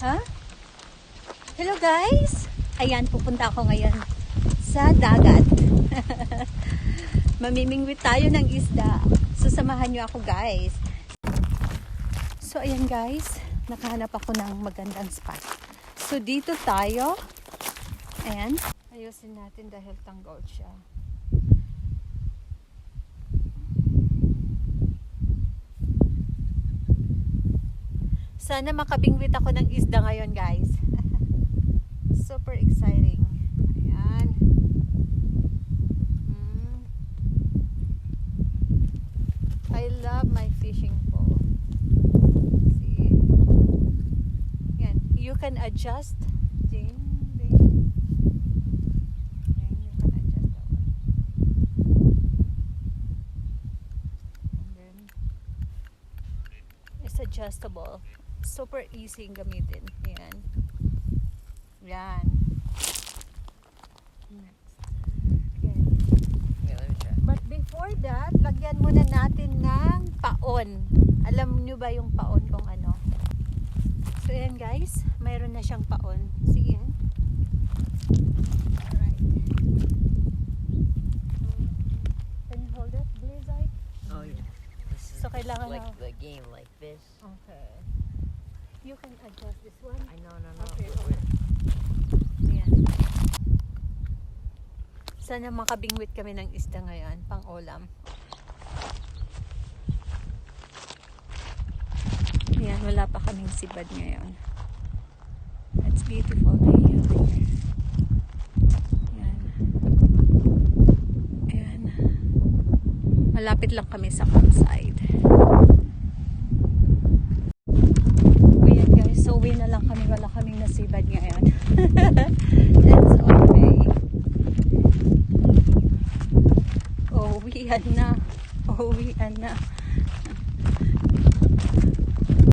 Ha? Hello guys! Ayan, pupunta ako ngayon sa dagat. Mamimingwit tayo ng isda. Susamahan nyo ako guys. So ayan guys, nakahanap ako ng magandang spot. So dito tayo. Ayan. Ayusin natin dahil tanggol siya. Sana makabingwit ako ng isda ngayon guys. Super exciting. Ayan. I love my fishing pole. See? Ayan. You can adjust. Ding, ding. Ayan, you can adjust that one. And then, it's adjustable. Super easy gamitin. Ayan. Yan. Next. Okay. Yeah, let me try. But before that, lagyan muna natin ng paon. Alam nyo ba yung paon kung ano? So ayan guys, mayroon na siyang paon. Sige yan. Alright. Can you hold it, Blizzard? Oh yeah. This is So kailangan like na. the game, like this. Okay. You can adjust this one. I know, no. Okay, We're- Ayan. Sana makabingwit kami ng isda ngayon, pang ulam. Ayan, wala pa kaming sibad ngayon. It's beautiful day out here. Ayan. Ayan. Malapit lang kami sa campsite. Ayan guys, so uwi na lang kami. Wala kaming nasibad ngayon. That's okay. Uwian na. Uwian na.